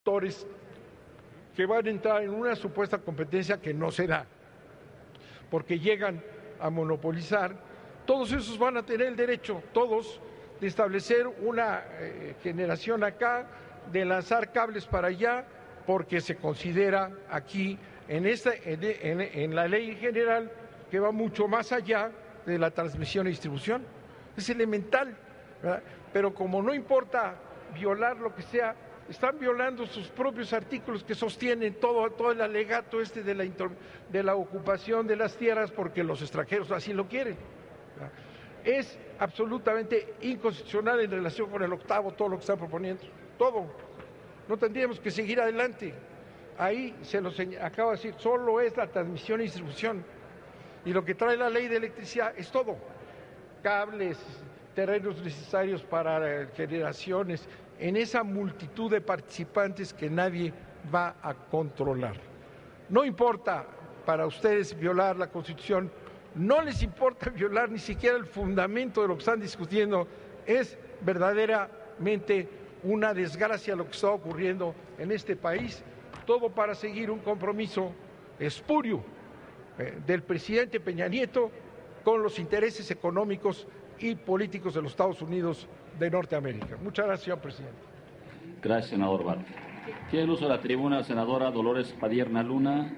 actores que van a entrar en una supuesta competencia que no se da, porque llegan a monopolizar. Todos esos van a tener el derecho, todos, de establecer una generación acá, de lanzar cables para allá, porque se considera aquí en la ley general que va mucho más allá de la transmisión y distribución. Es elemental, ¿verdad? Pero como no importa violar lo que sea, están violando sus propios artículos que sostienen todo el alegato de la ocupación de las tierras porque los extranjeros así lo quieren, ¿verdad? Es absolutamente inconstitucional en relación con el octavo, todo lo que están proponiendo, todo. No tendríamos que seguir adelante. Ahí se los acabo de decir, solo es la transmisión y distribución. Y lo que trae la ley de electricidad es todo. Cables, terrenos necesarios para generaciones, en esa multitud de participantes que nadie va a controlar. No importa para ustedes violar la Constitución, no les importa violar ni siquiera el fundamento de lo que están discutiendo, es verdaderamente una desgracia lo que está ocurriendo en este país, todo para seguir un compromiso espurio del presidente Peña Nieto con los intereses económicos y políticos de los Estados Unidos de Norteamérica. Muchas gracias, señor presidente. Gracias, senador Bartlett. Tiene el uso de la tribuna la senadora Dolores Padierna Luna,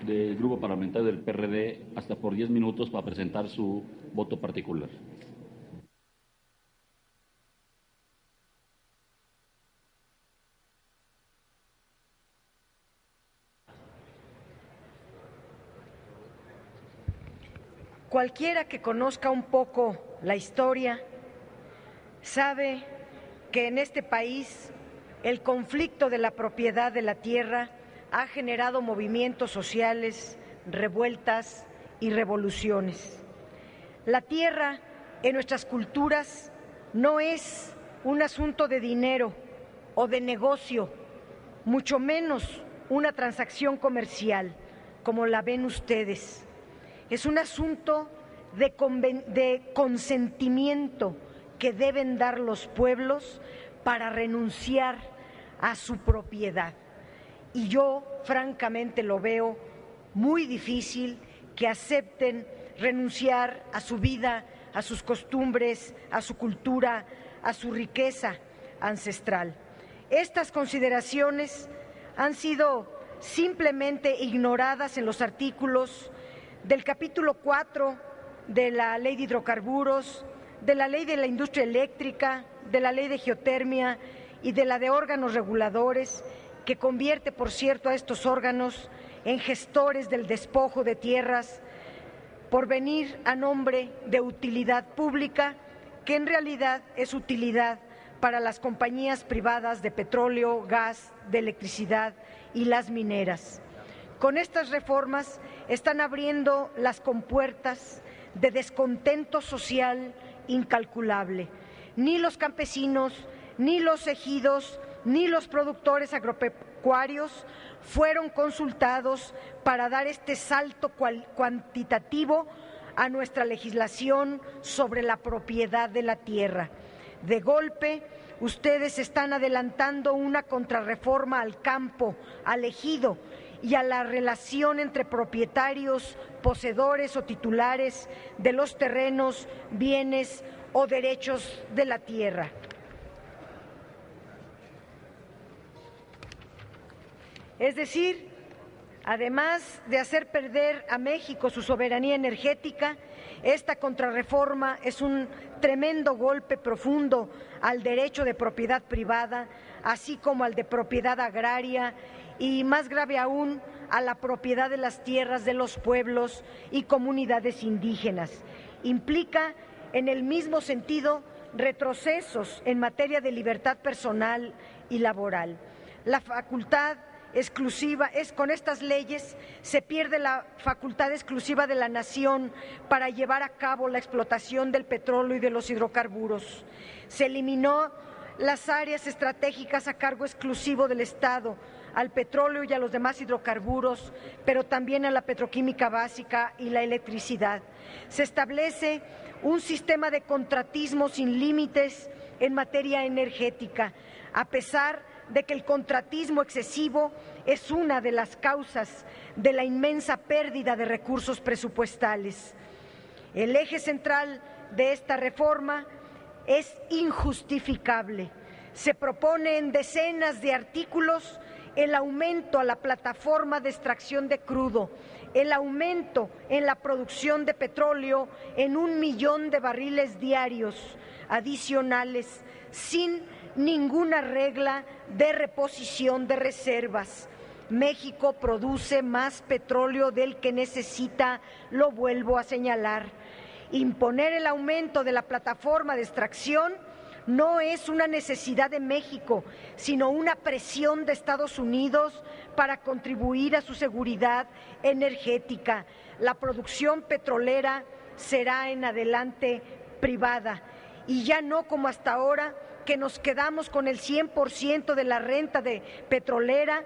del Grupo Parlamentario del PRD, hasta por 10 minutos para presentar su voto particular. Cualquiera que conozca un poco la historia sabe que en este país el conflicto de la propiedad de la tierra ha generado movimientos sociales, revueltas y revoluciones. La tierra en nuestras culturas no es un asunto de dinero o de negocio, mucho menos una transacción comercial, como la ven ustedes. Es un asunto de consentimiento que deben dar los pueblos para renunciar a su propiedad. Y yo, francamente, lo veo muy difícil que acepten renunciar a su vida, a sus costumbres, a su cultura, a su riqueza ancestral. Estas consideraciones han sido simplemente ignoradas en los artículos del capítulo 4 de la Ley de Hidrocarburos, de la Ley de la Industria Eléctrica, de la Ley de Geotermia y de la de órganos reguladores, que convierte, por cierto, a estos órganos en gestores del despojo de tierras por venir a nombre de utilidad pública, que en realidad es utilidad para las compañías privadas de petróleo, gas, de electricidad y las mineras. Con estas reformas están abriendo las compuertas de descontento social incalculable. Ni los campesinos, ni los ejidos, ni los productores agropecuarios fueron consultados para dar este salto cuantitativo a nuestra legislación sobre la propiedad de la tierra. De golpe, ustedes están adelantando una contrarreforma al campo, al ejido y a la relación entre propietarios, poseedores o titulares de los terrenos, bienes o derechos de la tierra. Es decir, además de hacer perder a México su soberanía energética, esta contrarreforma es un tremendo golpe profundo al derecho de propiedad privada, así como al de propiedad agraria y, más grave aún, a la propiedad de las tierras de los pueblos y comunidades indígenas. Implica, en el mismo sentido, retrocesos en materia de libertad personal y laboral. La facultad exclusiva con estas leyes se pierde la facultad exclusiva de la nación para llevar a cabo la explotación del petróleo y de los hidrocarburos. Se eliminó las áreas estratégicas a cargo exclusivo del Estado, al petróleo y a los demás hidrocarburos, pero también a la petroquímica básica y la electricidad. Se establece un sistema de contratismo sin límites en materia energética, a pesar de que el contratismo excesivo es una de las causas de la inmensa pérdida de recursos presupuestales. El eje central de esta reforma es injustificable. Se propone en decenas de artículos el aumento a la plataforma de extracción de crudo, el aumento en la producción de petróleo en 1 millón de barriles diarios adicionales, sin ninguna regla de reposición de reservas. México produce más petróleo del que necesita, lo vuelvo a señalar. Imponer el aumento de la plataforma de extracción no es una necesidad de México, sino una presión de Estados Unidos para contribuir a su seguridad energética. La producción petrolera será en adelante privada y ya no como hasta ahora, que nos quedamos con el 100% de la renta petrolera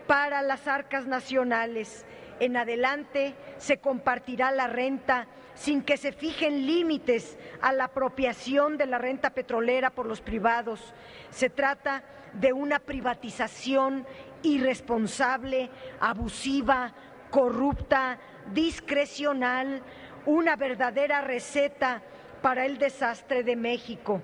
para las arcas nacionales. En adelante se compartirá la renta sin que se fijen límites a la apropiación de la renta petrolera por los privados. Se trata de una privatización irresponsable, abusiva, corrupta, discrecional, una verdadera receta para el desastre de México.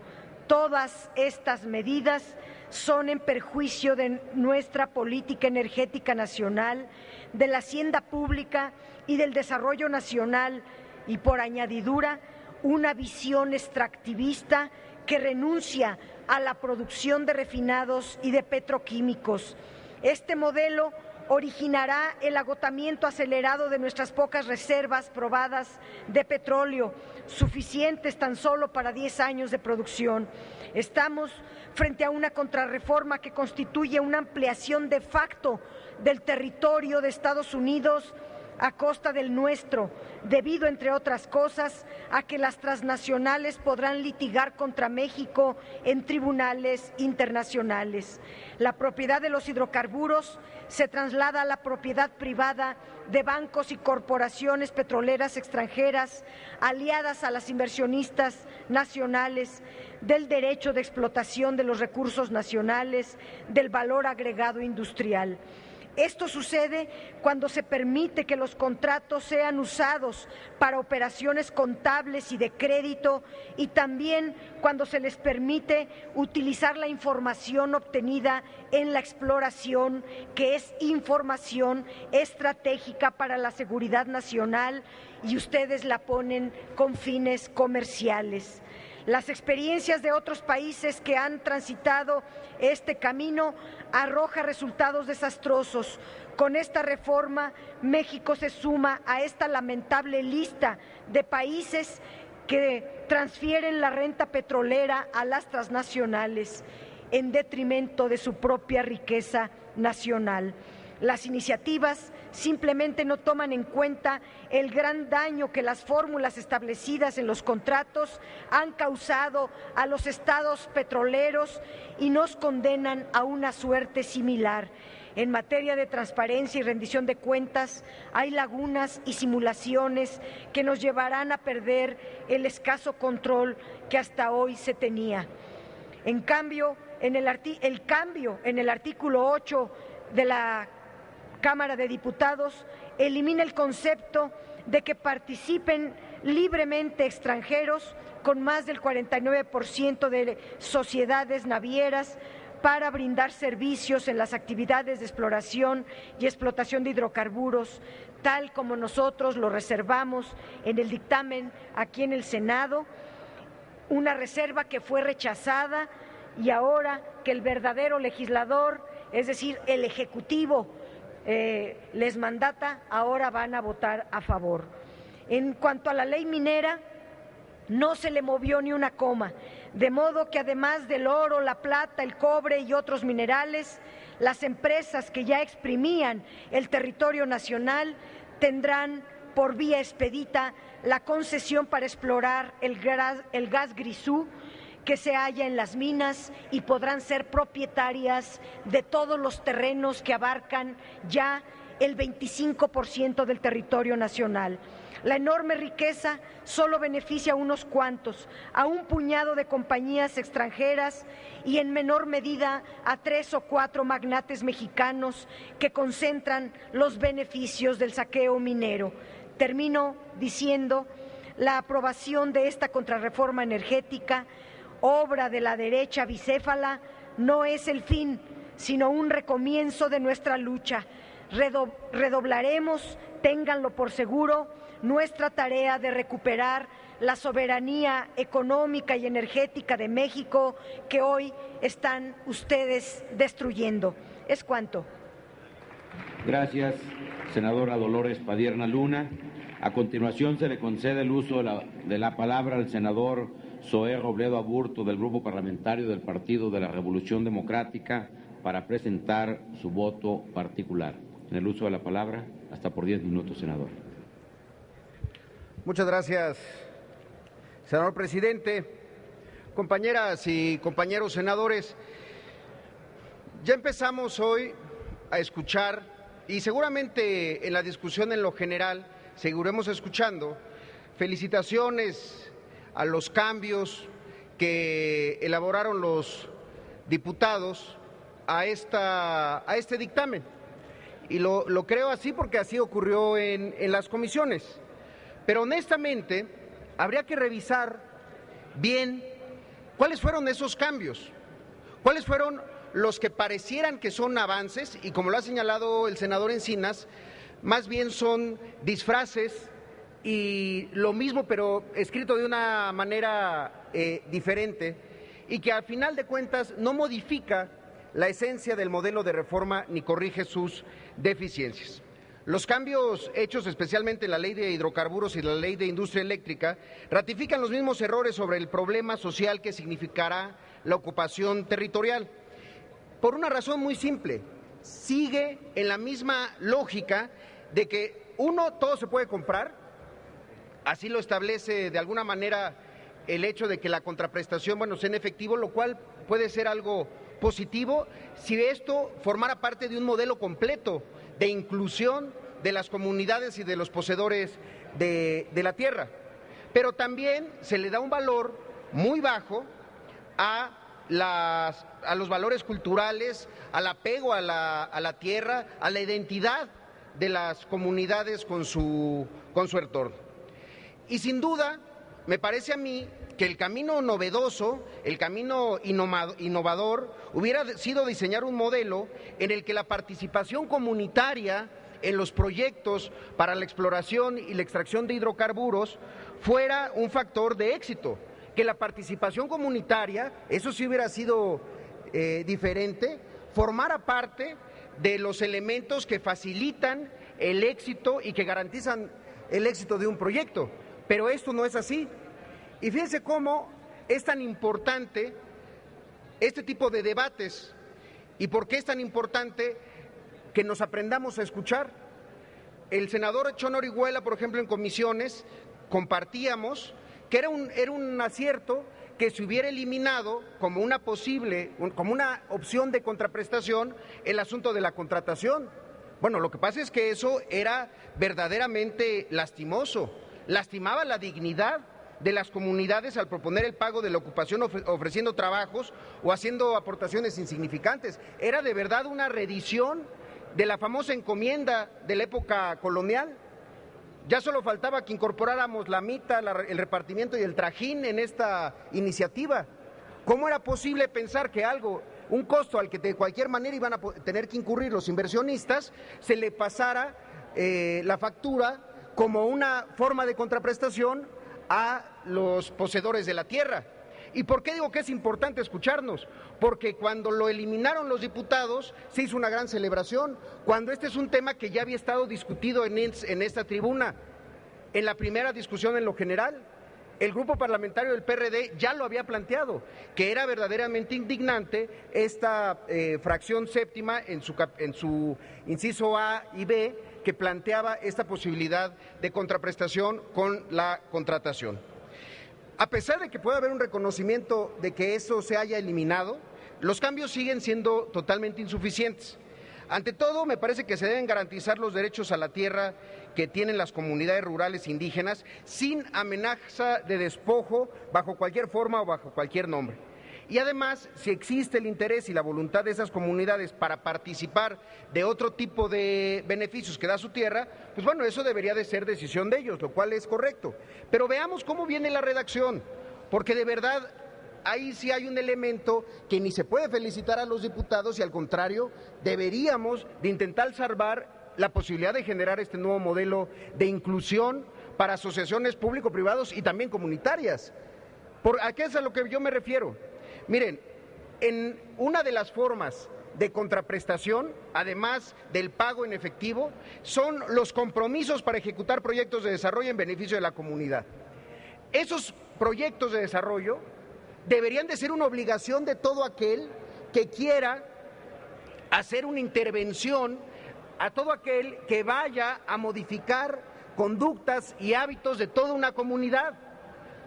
Todas estas medidas son en perjuicio de nuestra política energética nacional, de la hacienda pública y del desarrollo nacional, y por añadidura una visión extractivista que renuncia a la producción de refinados y de petroquímicos. Este modelo originará el agotamiento acelerado de nuestras pocas reservas probadas de petróleo, suficientes tan solo para 10 años de producción. Estamos frente a una contrarreforma que constituye una ampliación de facto del territorio de Estados Unidos a costa del nuestro, debido, entre otras cosas, a que las transnacionales podrán litigar contra México en tribunales internacionales. La propiedad de los hidrocarburos se traslada a la propiedad privada de bancos y corporaciones petroleras extranjeras aliadas a las inversionistas nacionales, del derecho de explotación de los recursos nacionales, del valor agregado industrial. Esto sucede cuando se permite que los contratos sean usados para operaciones contables y de crédito, y también cuando se les permite utilizar la información obtenida en la exploración, que es información estratégica para la seguridad nacional, y ustedes la ponen con fines comerciales. Las experiencias de otros países que han transitado este camino arrojan resultados desastrosos. Con esta reforma, México se suma a esta lamentable lista de países que transfieren la renta petrolera a las transnacionales en detrimento de su propia riqueza nacional. Las iniciativas simplemente no toman en cuenta el gran daño que las fórmulas establecidas en los contratos han causado a los estados petroleros y nos condenan a una suerte similar. En materia de transparencia y rendición de cuentas, hay lagunas y simulaciones que nos llevarán a perder el escaso control que hasta hoy se tenía. En cambio, el cambio en el artículo 8 de la Cámara de Diputados elimina el concepto de que participen libremente extranjeros con más del 49% de sociedades navieras para brindar servicios en las actividades de exploración y explotación de hidrocarburos, tal como nosotros lo reservamos en el dictamen aquí en el Senado, una reserva que fue rechazada, y ahora que el verdadero legislador, es decir, el Ejecutivo, les mandata, ahora van a votar a favor. En cuanto a la ley minera, no se le movió ni una coma, de modo que además del oro, la plata, el cobre y otros minerales, las empresas que ya exprimían el territorio nacional tendrán por vía expedita la concesión para explorar el gas grisú que se halla en las minas, y podrán ser propietarias de todos los terrenos que abarcan ya el 25% del territorio nacional. La enorme riqueza solo beneficia a unos cuantos, a un puñado de compañías extranjeras y en menor medida a 3 o 4 magnates mexicanos que concentran los beneficios del saqueo minero. Termino diciendo, la aprobación de esta contrarreforma energética, obra de la derecha bicéfala, no es el fin, sino un recomienzo de nuestra lucha. Redoblaremos, ténganlo por seguro, nuestra tarea de recuperar la soberanía económica y energética de México que hoy están ustedes destruyendo. Es cuanto. Gracias, senadora Dolores Padierna Luna. A continuación se le concede el uso de la palabra al senador Zoé Robledo Aburto del Grupo Parlamentario del Partido de la Revolución Democrática para presentar su voto particular. En el uso de la palabra, hasta por 10 minutos, senador. Muchas gracias, senador presidente. Compañeras y compañeros senadores, ya empezamos hoy a escuchar, y seguramente en la discusión en lo general seguiremos escuchando, felicitaciones a los cambios que elaboraron los diputados a este dictamen. Y lo creo así porque así ocurrió en las comisiones. Pero honestamente, habría que revisar bien cuáles fueron esos cambios, cuáles fueron los que parecieran que son avances y, como lo ha señalado el senador Encinas, más bien son disfraces y lo mismo pero escrito de una manera diferente y que al final de cuentas no modifica la esencia del modelo de reforma ni corrige sus deficiencias. Los cambios hechos especialmente en la Ley de Hidrocarburos y la Ley de Industria Eléctrica ratifican los mismos errores sobre el problema social que significará la ocupación territorial. Por una razón muy simple, sigue en la misma lógica de que todo se puede comprar, así lo establece de alguna manera el hecho de que la contraprestación, sea en efectivo, lo cual puede ser algo positivo si esto formara parte de un modelo completo de inclusión de las comunidades y de los poseedores de la tierra. Pero también se le da un valor muy bajo a los valores culturales, al apego a la tierra, a la identidad de las comunidades con su entorno. Y sin duda, me parece a mí que el camino novedoso, el camino innovador, hubiera sido diseñar un modelo en el que la participación comunitaria en los proyectos para la exploración y la extracción de hidrocarburos fuera un factor de éxito, que la participación comunitaria, eso sí hubiera sido diferente, formara parte de los elementos que facilitan el éxito y que garantizan el éxito de un proyecto. Pero esto no es así. Y fíjense cómo es tan importante este tipo de debates y por qué es tan importante que nos aprendamos a escuchar. El senador Chon Orihuela, por ejemplo, en comisiones compartíamos que era un acierto que se hubiera eliminado como una opción de contraprestación el asunto de la contratación. Bueno, lo que pasa es que eso era verdaderamente lastimoso, lastimaba la dignidad de las comunidades al proponer el pago de la ocupación ofreciendo trabajos o haciendo aportaciones insignificantes. Era de verdad una reedición de la famosa encomienda de la época colonial. Ya solo faltaba que incorporáramos la mita, el repartimiento y el trajín en esta iniciativa. ¿Cómo era posible pensar que un costo al que de cualquier manera iban a tener que incurrir los inversionistas, se le pasara la factura como una forma de contraprestación a los poseedores de la tierra? ¿Y por qué digo que es importante escucharnos? Porque cuando lo eliminaron los diputados se hizo una gran celebración, cuando este es un tema que ya había estado discutido en esta tribuna. En la primera discusión en lo general, el grupo parlamentario del PRD ya lo había planteado, que era verdaderamente indignante esta fracción séptima en su inciso A y B, que planteaba esta posibilidad de contraprestación con la contratación. A pesar de que pueda haber un reconocimiento de que eso se haya eliminado, los cambios siguen siendo totalmente insuficientes. Ante todo, me parece que se deben garantizar los derechos a la tierra que tienen las comunidades rurales indígenas sin amenaza de despojo bajo cualquier forma o bajo cualquier nombre. Y además, si existe el interés y la voluntad de esas comunidades para participar de otro tipo de beneficios que da su tierra, pues bueno, eso debería de ser decisión de ellos, lo cual es correcto. Pero veamos cómo viene la redacción, porque de verdad ahí sí hay un elemento que ni se puede felicitar a los diputados y al contrario, deberíamos de intentar salvar la posibilidad de generar este nuevo modelo de inclusión para asociaciones público-privados y también comunitarias. ¿A qué es a lo que yo me refiero? Miren, en una de las formas de contraprestación, además del pago en efectivo, son los compromisos para ejecutar proyectos de desarrollo en beneficio de la comunidad. Esos proyectos de desarrollo deberían de ser una obligación de todo aquel que quiera hacer una intervención, a todo aquel que vaya a modificar conductas y hábitos de toda una comunidad.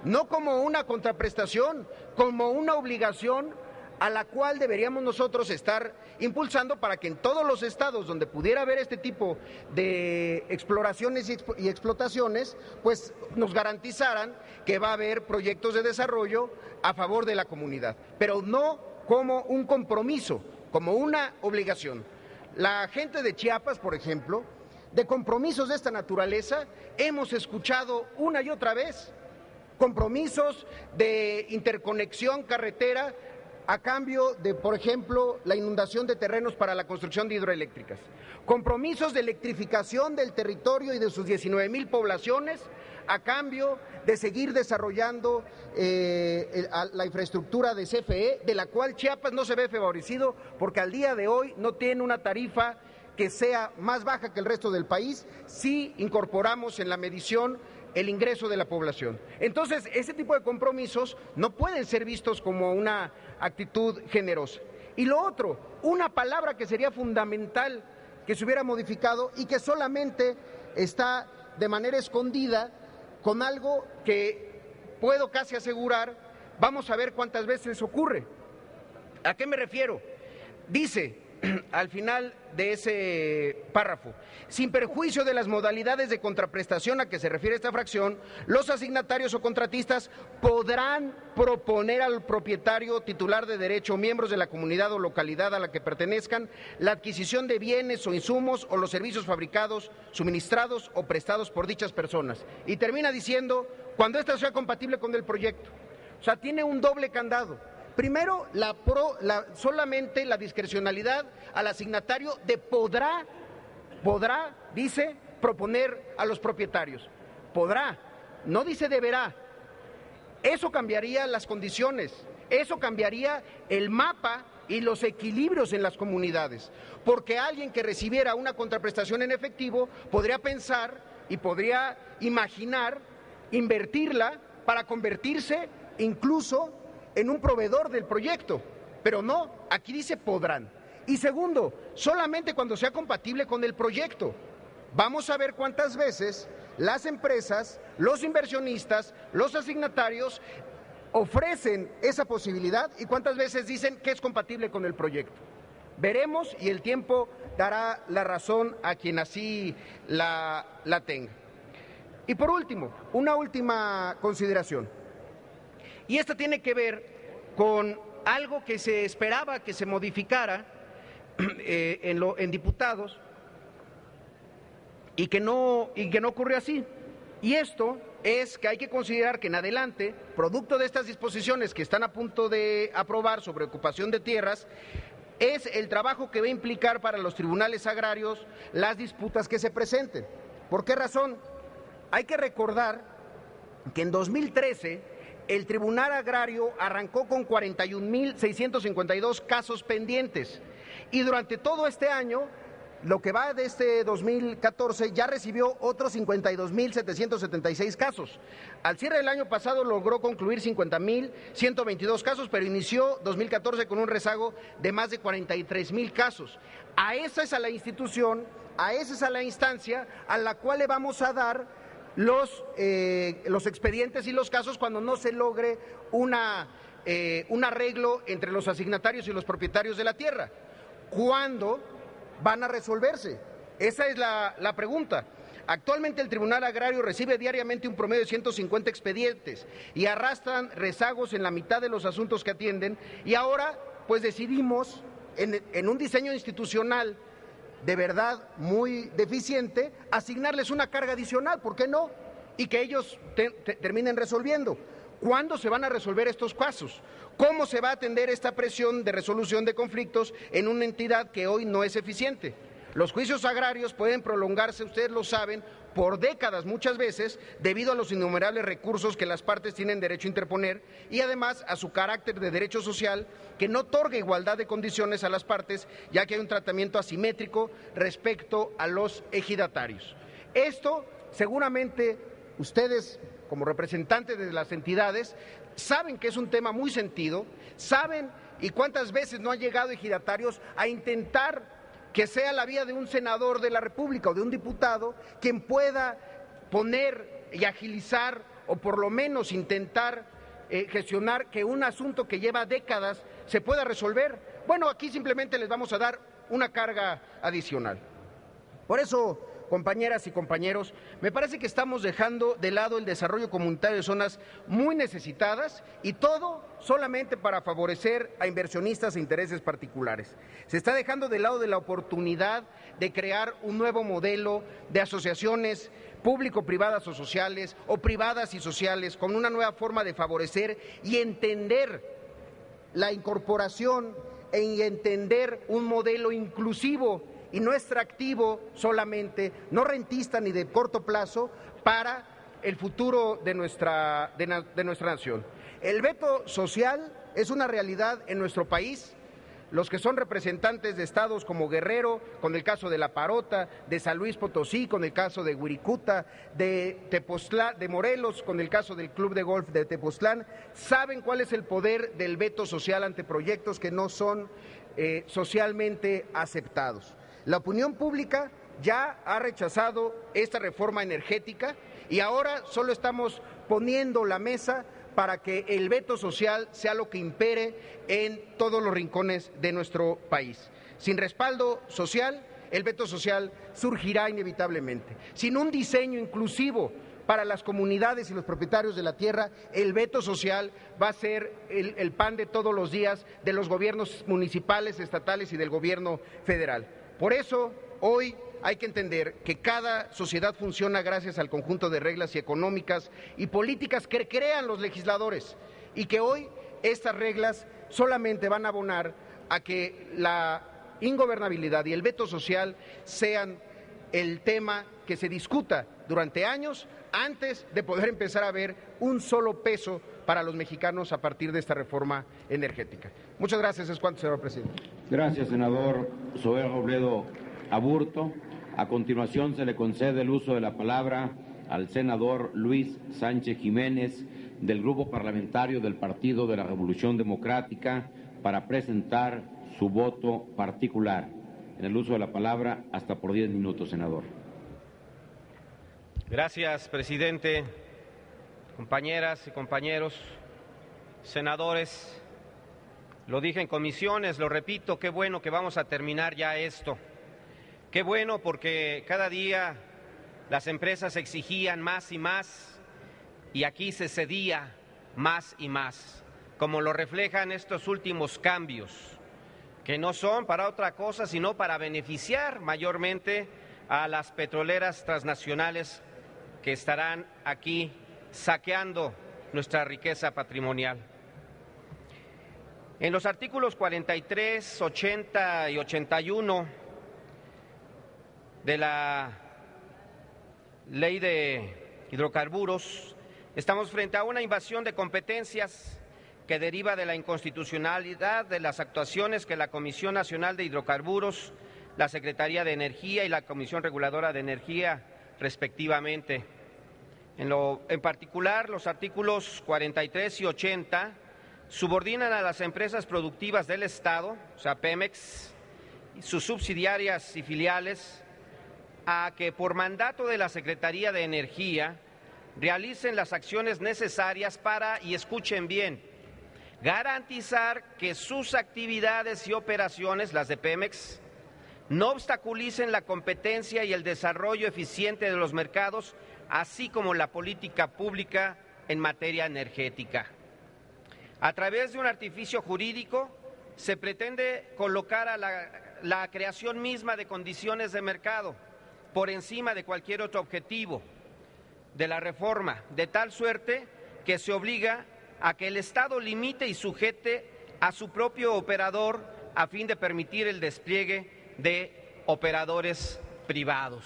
No como una contraprestación, como una obligación a la cual deberíamos nosotros estar impulsando para que en todos los estados donde pudiera haber este tipo de exploraciones y explotaciones, pues nos garantizaran que va a haber proyectos de desarrollo a favor de la comunidad, pero no como un compromiso, como una obligación. La gente de Chiapas, por ejemplo, de compromisos de esta naturaleza hemos escuchado una y otra vez. Compromisos de interconexión carretera a cambio de, por ejemplo, la inundación de terrenos para la construcción de hidroeléctricas. Compromisos de electrificación del territorio y de sus 19,000 poblaciones a cambio de seguir desarrollando la infraestructura de CFE, de la cual Chiapas no se ve favorecido porque al día de hoy no tiene una tarifa que sea más baja que el resto del país si incorporamos en la medición el ingreso de la población. Entonces, ese tipo de compromisos no pueden ser vistos como una actitud generosa. Y lo otro, una palabra que sería fundamental que se hubiera modificado y que solamente está de manera escondida con algo que puedo casi asegurar, vamos a ver cuántas veces ocurre. ¿A qué me refiero? Dice al final de ese párrafo, sin perjuicio de las modalidades de contraprestación a que se refiere esta fracción, los asignatarios o contratistas podrán proponer al propietario titular de derecho o miembros de la comunidad o localidad a la que pertenezcan la adquisición de bienes o insumos o los servicios fabricados, suministrados o prestados por dichas personas. Y termina diciendo, cuando ésta sea compatible con el proyecto. O sea, tiene un doble candado. Primero, solamente la discrecionalidad al asignatario de podrá, dice, proponer a los propietarios. Podrá, no dice deberá. Eso cambiaría las condiciones, eso cambiaría el mapa y los equilibrios en las comunidades, porque alguien que recibiera una contraprestación en efectivo podría pensar y podría imaginar invertirla para convertirse incluso en un proveedor del proyecto, pero no, aquí dice podrán. Y segundo, solamente cuando sea compatible con el proyecto. Vamos a ver cuántas veces las empresas, los inversionistas, los asignatarios ofrecen esa posibilidad y cuántas veces dicen que es compatible con el proyecto. Veremos y el tiempo dará la razón a quien así la tenga. Y por último, una última consideración. Y esta tiene que ver con algo que se esperaba que se modificara en diputados y que no ocurrió así. Y esto es que hay que considerar que en adelante, producto de estas disposiciones que están a punto de aprobar sobre ocupación de tierras, es el trabajo que va a implicar para los tribunales agrarios las disputas que se presenten. ¿Por qué razón? Hay que recordar que en 2013 el Tribunal Agrario arrancó con 41,652 casos pendientes y durante todo este año, lo que va de este 2014, ya recibió otros 52,776 casos. Al cierre del año pasado logró concluir 50,122 casos, pero inició 2014 con un rezago de más de 43,000 casos. A esa es a la institución, a esa es a la instancia a la cual le vamos a dar los expedientes y los casos cuando no se logre un arreglo entre los asignatarios y los propietarios de la tierra. ¿Cuándo van a resolverse? Esa es la pregunta. Actualmente el Tribunal Agrario recibe diariamente un promedio de 150 expedientes y arrastran rezagos en la mitad de los asuntos que atienden, y ahora pues decidimos en un diseño institucional de verdad muy deficiente asignarles una carga adicional, ¿por qué no? Y que ellos terminen resolviendo. ¿Cuándo se van a resolver estos casos? ¿Cómo se va a atender esta presión de resolución de conflictos en una entidad que hoy no es eficiente? Los juicios agrarios pueden prolongarse, ustedes lo saben, por décadas muchas veces, debido a los innumerables recursos que las partes tienen derecho a interponer y además a su carácter de derecho social que no otorga igualdad de condiciones a las partes, ya que hay un tratamiento asimétrico respecto a los ejidatarios. Esto seguramente ustedes, como representantes de las entidades, saben que es un tema muy sentido, saben y cuántas veces no han llegado ejidatarios a intentar que sea la vía de un senador de la República o de un diputado quien pueda poner y agilizar o por lo menos intentar gestionar que un asunto que lleva décadas se pueda resolver. Bueno, aquí simplemente les vamos a dar una carga adicional. Por eso, compañeras y compañeros, me parece que estamos dejando de lado el desarrollo comunitario de zonas muy necesitadas y todo solamente para favorecer a inversionistas e intereses particulares. Se está dejando de lado de la oportunidad de crear un nuevo modelo de asociaciones público-privadas o sociales o privadas y sociales con una nueva forma de favorecer y entender la incorporación e entender un modelo inclusivo y no extractivo solamente, no rentista ni de corto plazo para el futuro de nuestra nación. El veto social es una realidad en nuestro país. Los que son representantes de estados como Guerrero, con el caso de La Parota, de San Luis Potosí, con el caso de Huiricuta, de Tepoztlán, de Morelos, con el caso del Club de Golf de Tepoztlán, saben cuál es el poder del veto social ante proyectos que no son socialmente aceptados. La opinión pública ya ha rechazado esta reforma energética y ahora solo estamos poniendo la mesa para que el veto social sea lo que impere en todos los rincones de nuestro país. Sin respaldo social, el veto social surgirá inevitablemente. Sin un diseño inclusivo para las comunidades y los propietarios de la tierra, el veto social va a ser el pan de todos los días de los gobiernos municipales, estatales y del gobierno federal. Por eso, hoy hay que entender que cada sociedad funciona gracias al conjunto de reglas y económicas y políticas que crean los legisladores y que hoy estas reglas solamente van a abonar a que la ingobernabilidad y el veto social sean el tema que se discuta durante años antes de poder empezar a ver un solo peso para los mexicanos a partir de esta reforma energética. Muchas gracias, es cuanto, señor presidente. Gracias, senador Zoé Robledo Aburto. A continuación se le concede el uso de la palabra al senador Luis Sánchez Jiménez del Grupo Parlamentario del Partido de la Revolución Democrática para presentar su voto particular. En el uso de la palabra hasta por 10 minutos, senador. Gracias, presidente. Compañeras y compañeros, senadores, lo dije en comisiones, lo repito, qué bueno que vamos a terminar ya esto. Qué bueno porque cada día las empresas exigían más y más y aquí se cedía más y más, como lo reflejan estos últimos cambios, que no son para otra cosa sino para beneficiar mayormente a las petroleras transnacionales que estarán aquí saqueando nuestra riqueza patrimonial. En los artículos 43, 80 y 81 de la Ley de Hidrocarburos, estamos frente a una invasión de competencias que deriva de la inconstitucionalidad de las actuaciones que la Comisión Nacional de Hidrocarburos, la Secretaría de Energía y la Comisión Reguladora de Energía, respectivamente. En particular, los artículos 43 y 80 subordinan a las empresas productivas del Estado, o sea, Pemex, y sus subsidiarias y filiales, a que por mandato de la Secretaría de Energía realicen las acciones necesarias para, y escuchen bien, garantizar que sus actividades y operaciones, las de Pemex, no obstaculicen la competencia y el desarrollo eficiente de los mercados, así como la política pública en materia energética. A través de un artificio jurídico se pretende colocar a la creación misma de condiciones de mercado por encima de cualquier otro objetivo de la reforma, de tal suerte que se obliga a que el Estado limite y sujete a su propio operador a fin de permitir el despliegue de operadores privados.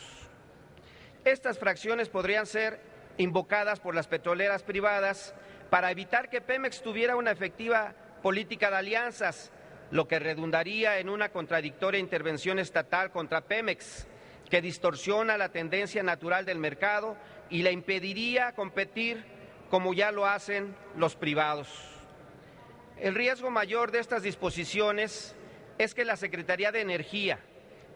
Estas fracciones podrían ser invocadas por las petroleras privadas para evitar que Pemex tuviera una efectiva política de alianzas, lo que redundaría en una contradictoria intervención estatal contra Pemex, que distorsiona la tendencia natural del mercado y le impediría competir como ya lo hacen los privados. El riesgo mayor de estas disposiciones es que la Secretaría de Energía,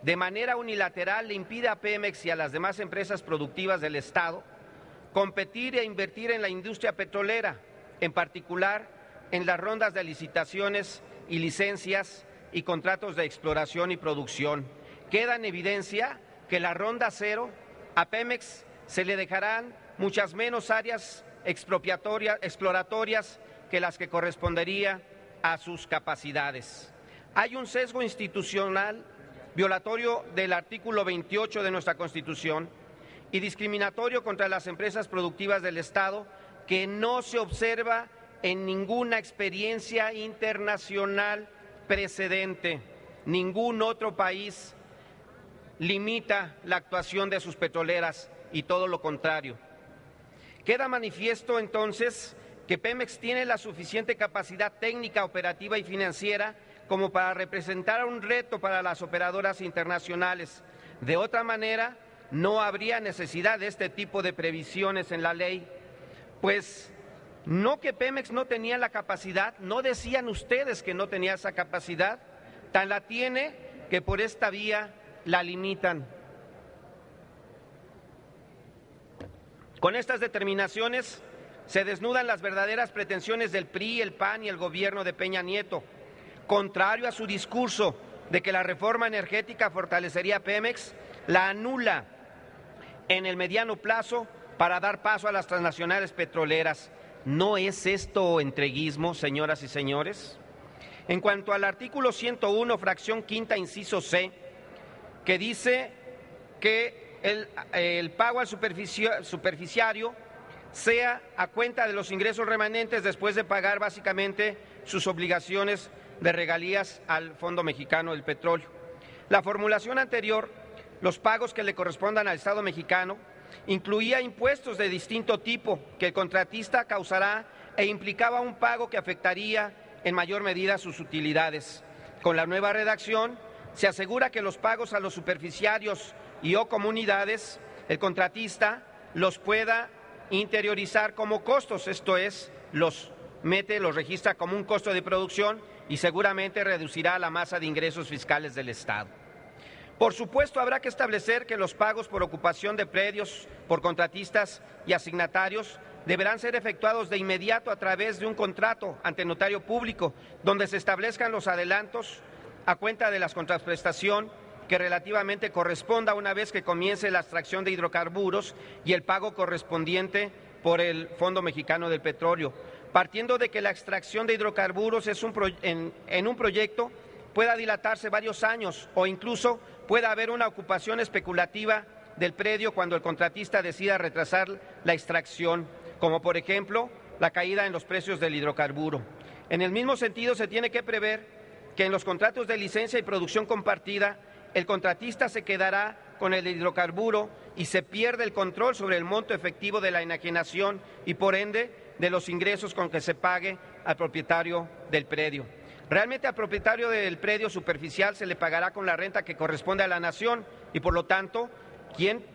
de manera unilateral, le impide a Pemex y a las demás empresas productivas del Estado competir e invertir en la industria petrolera, en particular en las rondas de licitaciones y licencias y contratos de exploración y producción. Queda en evidencia que la ronda cero a Pemex se le dejarán muchas menos áreas exploratorias que las que correspondería a sus capacidades. Hay un sesgo institucional violatorio del artículo 28 de nuestra Constitución y discriminatorio contra las empresas productivas del Estado que no se observa en ninguna experiencia internacional precedente. Ningún otro país limita la actuación de sus petroleras y todo lo contrario. Queda manifiesto entonces que Pemex tiene la suficiente capacidad técnica, operativa y financiera como para representar un reto para las operadoras internacionales. De otra manera, no habría necesidad de este tipo de previsiones en la ley, pues no que Pemex no tenía la capacidad, no decían ustedes que no tenía esa capacidad, tan la tiene que por esta vía la limitan. Con estas determinaciones se desnudan las verdaderas pretensiones del PRI, el PAN y el gobierno de Peña Nieto. Contrario a su discurso de que la reforma energética fortalecería a Pemex, la anula en el mediano plazo para dar paso a las transnacionales petroleras. ¿No es esto entreguismo, señoras y señores? En cuanto al artículo 101, fracción quinta, inciso C, que dice que el pago al superficiario sea a cuenta de los ingresos remanentes después de pagar básicamente sus obligaciones de regalías al Fondo Mexicano del Petróleo. La formulación anterior, los pagos que le correspondan al Estado mexicano, incluía impuestos de distinto tipo que el contratista causará e implicaba un pago que afectaría en mayor medida sus utilidades. Con la nueva redacción se asegura que los pagos a los superficiarios y o comunidades, el contratista los pueda interiorizar como costos, esto es, los registra como un costo de producción y seguramente reducirá la masa de ingresos fiscales del Estado. Por supuesto, habrá que establecer que los pagos por ocupación de predios por contratistas y asignatarios deberán ser efectuados de inmediato a través de un contrato ante notario público, donde se establezcan los adelantos a cuenta de la contraprestación que relativamente corresponda una vez que comience la extracción de hidrocarburos y el pago correspondiente por el Fondo Mexicano del Petróleo. Partiendo de que la extracción de hidrocarburos es en un proyecto pueda dilatarse varios años o incluso pueda haber una ocupación especulativa del predio cuando el contratista decida retrasar la extracción, como por ejemplo la caída en los precios del hidrocarburo. En el mismo sentido, se tiene que prever que en los contratos de licencia y producción compartida, el contratista se quedará con el hidrocarburo y se pierde el control sobre el monto efectivo de la enajenación y por ende de los ingresos con que se pague al propietario del predio. Realmente al propietario del predio superficial se le pagará con la renta que corresponde a la nación y por lo tanto quien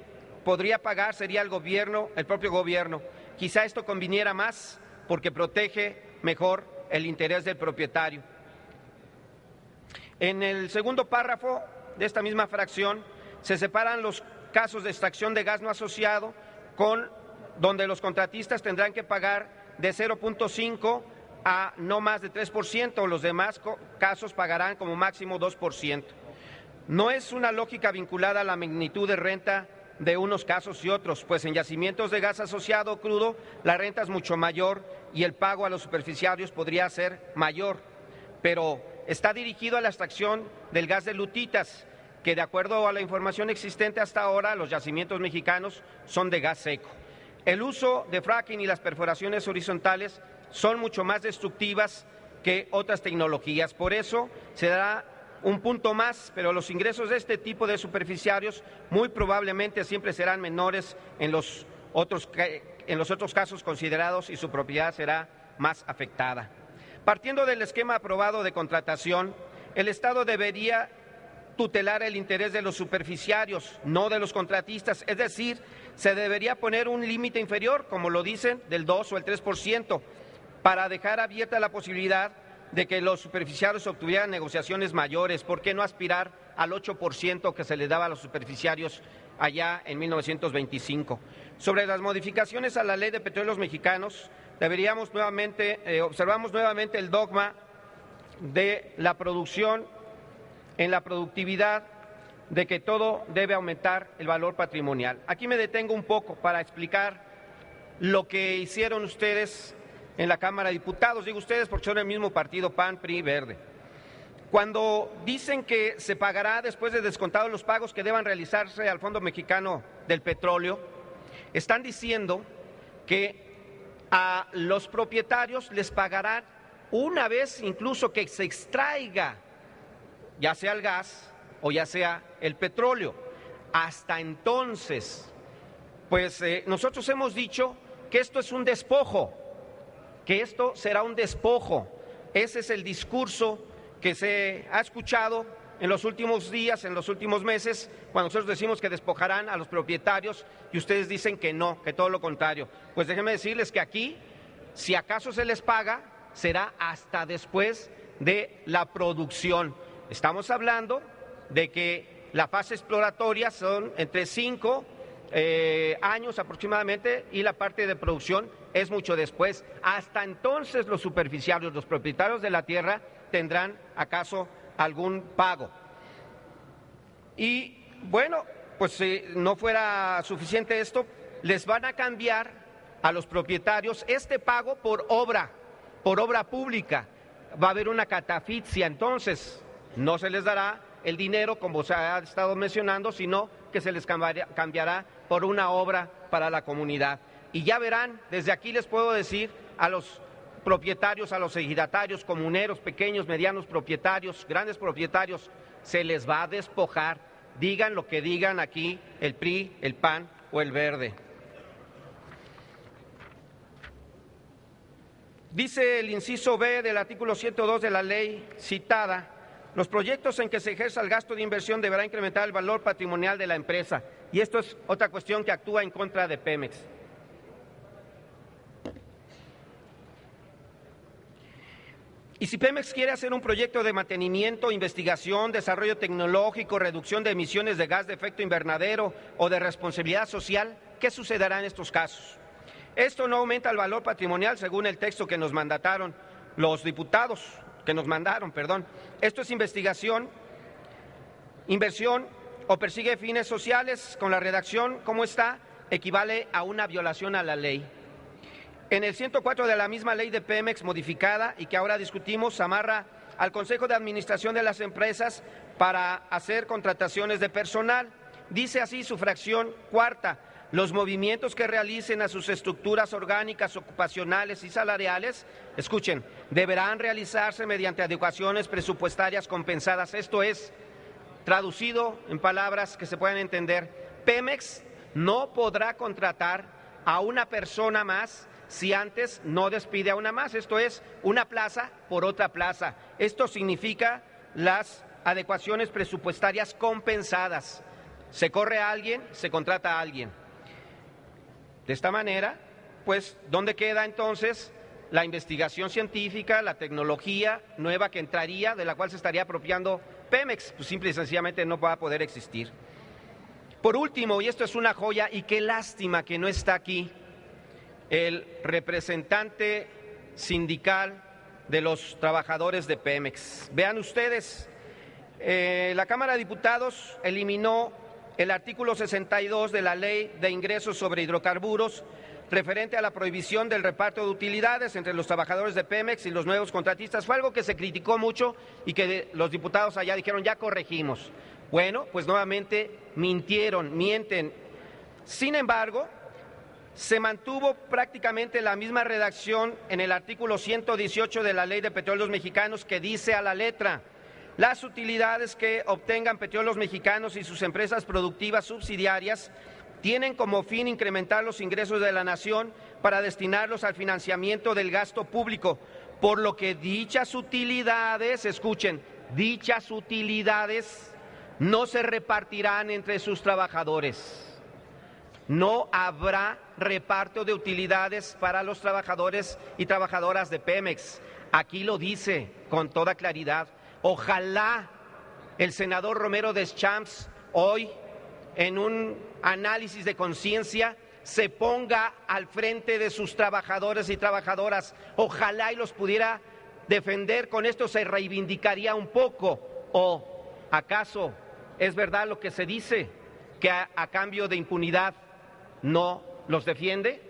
podría pagar sería el gobierno, el propio gobierno. Quizá esto conviniera más porque protege mejor el interés del propietario. En el segundo párrafo de esta misma fracción se separan los casos de extracción de gas no asociado donde los contratistas tendrán que pagar de 0.5 a no más de 3%, los demás casos pagarán como máximo 2%. No es una lógica vinculada a la magnitud de renta de unos casos y otros, pues en yacimientos de gas asociado crudo la renta es mucho mayor y el pago a los superficiarios podría ser mayor, pero está dirigido a la extracción del gas de lutitas, que de acuerdo a la información existente hasta ahora, los yacimientos mexicanos son de gas seco. El uso de fracking y las perforaciones horizontales son mucho más destructivas que otras tecnologías, por eso se dará un punto más, pero los ingresos de este tipo de superficiarios muy probablemente siempre serán menores en los otros casos considerados y su propiedad será más afectada. Partiendo del esquema aprobado de contratación, el Estado debería tutelar el interés de los superficiarios, no de los contratistas, es decir, se debería poner un límite inferior, como lo dicen, del 2 o el 3%, para dejar abierta la posibilidad de que los superficiarios obtuvieran negociaciones mayores. ¿Por qué no aspirar al 8% que se le daba a los superficiarios allá en 1925? Sobre las modificaciones a la Ley de Petróleos Mexicanos, observamos nuevamente el dogma de la producción en la productividad, de que todo debe aumentar el valor patrimonial. Aquí me detengo un poco para explicar lo que hicieron ustedes en la Cámara de Diputados. Digo ustedes porque son el mismo partido, PAN, PRI, Verde. Cuando dicen que se pagará después de descontados los pagos que deban realizarse al Fondo Mexicano del Petróleo, están diciendo que a los propietarios les pagarán una vez incluso que se extraiga, ya sea el gas o ya sea el petróleo. Hasta entonces, pues nosotros hemos dicho que esto es un despojo, que esto será un despojo. Ese es el discurso que se ha escuchado en los últimos días, en los últimos meses, cuando nosotros decimos que despojarán a los propietarios y ustedes dicen que no, que todo lo contrario. Pues déjenme decirles que aquí, si acaso se les paga, será hasta después de la producción. Estamos hablando de que la fase exploratoria son entre 5 años aproximadamente y la parte de producción es mucho después. Hasta entonces los superficiarios, los propietarios de la tierra, tendrán acaso algún pago. Y bueno, pues si no fuera suficiente esto, les van a cambiar a los propietarios este pago por obra pública. Va a haber una catafixia, entonces no se les dará el dinero como se ha estado mencionando, sino que se les cambiará por una obra para la comunidad. Y ya verán, desde aquí les puedo decir a los propietarios, a los ejidatarios, comuneros, pequeños, medianos propietarios, grandes propietarios, se les va a despojar, digan lo que digan aquí el PRI, el PAN o el Verde. Dice el inciso B del artículo 102 de la ley citada: los proyectos en que se ejerza el gasto de inversión deberá incrementar el valor patrimonial de la empresa. Y esto es otra cuestión que actúa en contra de Pemex. Y si Pemex quiere hacer un proyecto de mantenimiento, investigación, desarrollo tecnológico, reducción de emisiones de gas de efecto invernadero o de responsabilidad social, ¿qué sucederá en estos casos? Esto no aumenta el valor patrimonial según el texto que nos mandaron los diputados, Esto es investigación, inversión o persigue fines sociales. Con la redacción como está, equivale a una violación a la ley. En el 104 de la misma ley de Pemex modificada y que ahora discutimos, amarra al Consejo de Administración de las empresas para hacer contrataciones de personal. Dice así su fracción cuarta: los movimientos que realicen a sus estructuras orgánicas, ocupacionales y salariales, escuchen, deberán realizarse mediante adecuaciones presupuestarias compensadas. Esto es, traducido en palabras que se puedan entender, Pemex no podrá contratar a una persona más si antes no despide a una más. Esto es, una plaza por otra plaza. Esto significa las adecuaciones presupuestarias compensadas. Se corre a alguien, se contrata a alguien. De esta manera, pues, ¿dónde queda entonces la investigación científica, la tecnología nueva que entraría, de la cual se estaría apropiando Pemex? Pues simple y sencillamente no va a poder existir. Por último, y esto es una joya, y qué lástima que no está aquí el representante sindical de los trabajadores de Pemex. Vean ustedes, La Cámara de Diputados eliminó el artículo 62 de la Ley de Ingresos sobre Hidrocarburos, referente a la prohibición del reparto de utilidades entre los trabajadores de Pemex y los nuevos contratistas. Fue algo que se criticó mucho y que los diputados allá dijeron, ya corregimos. Bueno, pues nuevamente mienten. Sin embargo, se mantuvo prácticamente la misma redacción en el artículo 118 de la Ley de Petróleos Mexicanos, que dice a la letra: las utilidades que obtengan Petróleos Mexicanos y sus empresas productivas subsidiarias tienen como fin incrementar los ingresos de la nación para destinarlos al financiamiento del gasto público, por lo que dichas utilidades, escuchen, dichas utilidades no se repartirán entre sus trabajadores. No habrá reparto de utilidades para los trabajadores y trabajadoras de Pemex. Aquí lo dice con toda claridad. Ojalá el senador Romero Deschamps hoy, en un análisis de conciencia, se ponga al frente de sus trabajadores y trabajadoras. Ojalá y los pudiera defender. Con esto se reivindicaría un poco. ¿O acaso es verdad lo que se dice, que a cambio de impunidad no los defiende?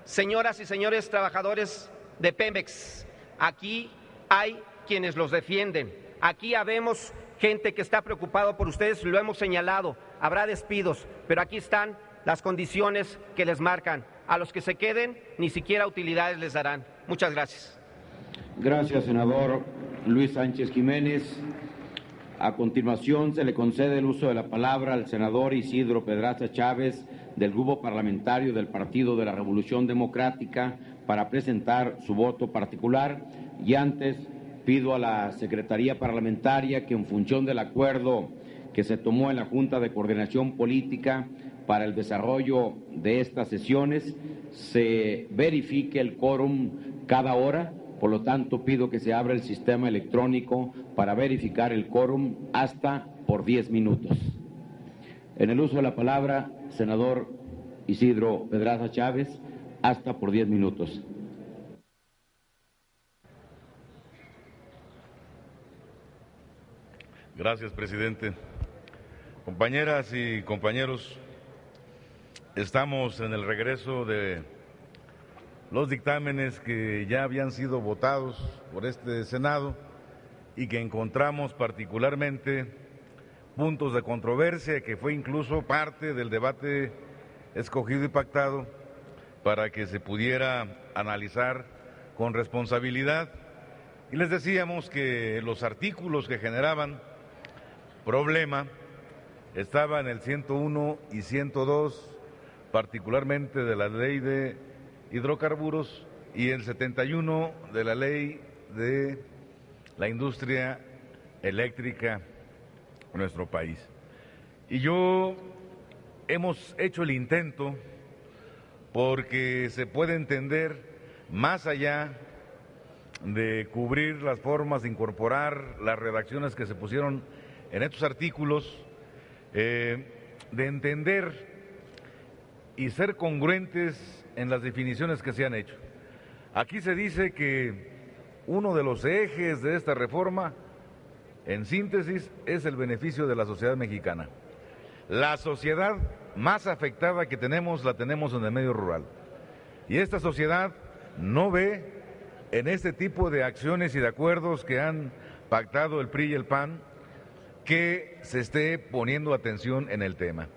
Señoras y señores trabajadores de Pemex, aquí hay quienes los defienden. Aquí habemos gente que está preocupada por ustedes, lo hemos señalado. Habrá despidos, pero aquí están las condiciones que les marcan. A los que se queden, ni siquiera utilidades les darán. Muchas gracias. Gracias, senador Luis Sánchez Jiménez. A continuación, se le concede el uso de la palabra al senador Isidro Pedraza Chávez, del Grupo Parlamentario del Partido de la Revolución Democrática, para presentar su voto particular. Y antes pido a la Secretaría Parlamentaria que, en función del acuerdo que se tomó en la Junta de Coordinación Política para el desarrollo de estas sesiones, se verifique el quórum cada hora. Por lo tanto, pido que se abra el sistema electrónico para verificar el quórum hasta por 10 minutos. En el uso de la palabra, senador Isidro Pedraza Chávez, hasta por 10 minutos. Gracias, presidente. Compañeras y compañeros, estamos en el regreso de los dictámenes que ya habían sido votados por este Senado y que encontramos particularmente puntos de controversia, que fue incluso parte del debate escogido y pactado para que se pudiera analizar con responsabilidad. Y les decíamos que los artículos que generaban problema estaban en el 101 y 102, particularmente de la Ley de Hidrocarburos, y el 71 de la Ley de la Industria Eléctrica en nuestro país. Y hemos hecho el intento, porque se puede entender más allá de cubrir las formas, de incorporar las redacciones que se pusieron en estos artículos, de entender y ser congruentes en las definiciones que se han hecho. Aquí se dice que uno de los ejes de esta reforma, en síntesis, es el beneficio de la sociedad mexicana. La sociedad más afectada que tenemos, la tenemos en el medio rural. Y esta sociedad no ve en este tipo de acciones y de acuerdos que han pactado el PRI y el PAN que se esté poniendo atención en el tema.